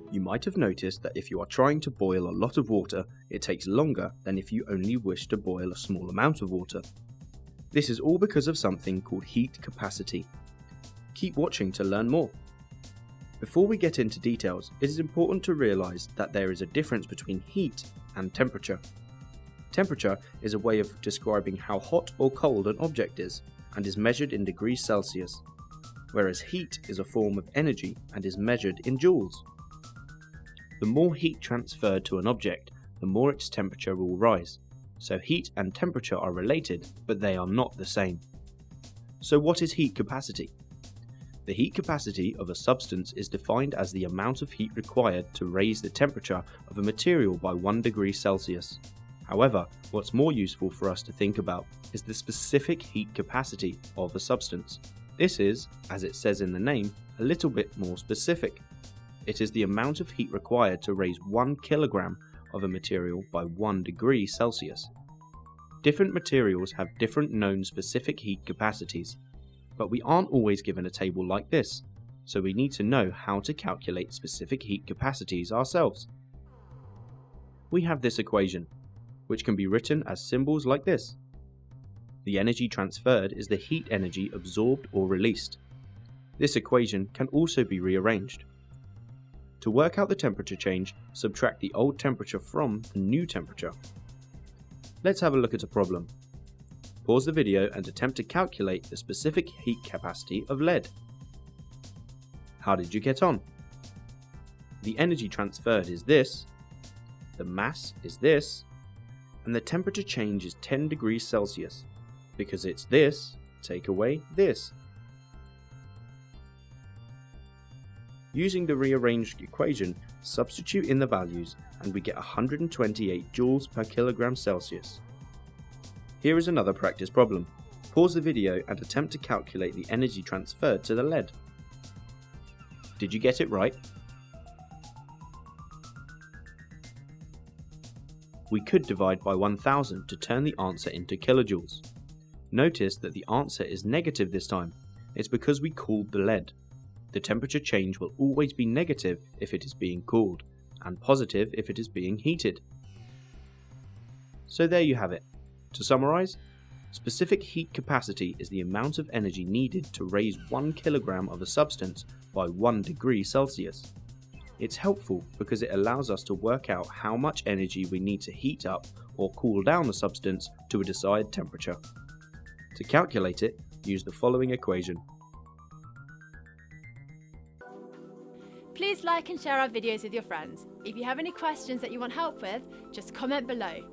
You might have noticed that if you are trying to boil a lot of water, it takes longer than if you only wish to boil a small amount of water. This is all because of something called heat capacity. Keep watching to learn more. Before we get into details, it is important to realize that there is a difference between heat and temperature. Temperature is a way of describing how hot or cold an object is and is measured in degrees Celsius, whereas heat is a form of energy and is measured in joules. The more heat transferred to an object, the more its temperature will rise. So heat and temperature are related, but they are not the same. So what is heat capacity? The heat capacity of a substance is defined as the amount of heat required to raise the temperature of a material by 1 degree Celsius. However, what's more useful for us to think about is the specific heat capacity of a substance. This is, as it says in the name, a little bit more specific. It is the amount of heat required to raise 1 kilogram of a material by 1 degree Celsius. Different materials have different known specific heat capacities, but we aren't always given a table like this, so we need to know how to calculate specific heat capacities ourselves. We have this equation, which can be written as symbols like this. The energy transferred is the heat energy absorbed or released. This equation can also be rearranged. To work out the temperature change, subtract the old temperature from the new temperature. Let's have a look at a problem. Pause the video and attempt to calculate the specific heat capacity of lead. How did you get on? The energy transferred is this, the mass is this, and the temperature change is 10 degrees Celsius. Because it's this, take away this. Using the rearranged equation, substitute in the values and we get 128 joules per kilogram Celsius. Here is another practice problem. Pause the video and attempt to calculate the energy transferred to the lead. Did you get it right? We could divide by 1000 to turn the answer into kilojoules. Notice that the answer is negative this time. It's because we cooled the lead. The temperature change will always be negative if it is being cooled, and positive if it is being heated. So there you have it. To summarize, specific heat capacity is the amount of energy needed to raise 1 kilogram of a substance by 1 degree Celsius. It's helpful because it allows us to work out how much energy we need to heat up or cool down a substance to a desired temperature. To calculate it, use the following equation. Please like and share our videos with your friends. If you have any questions that you want help with, just comment below.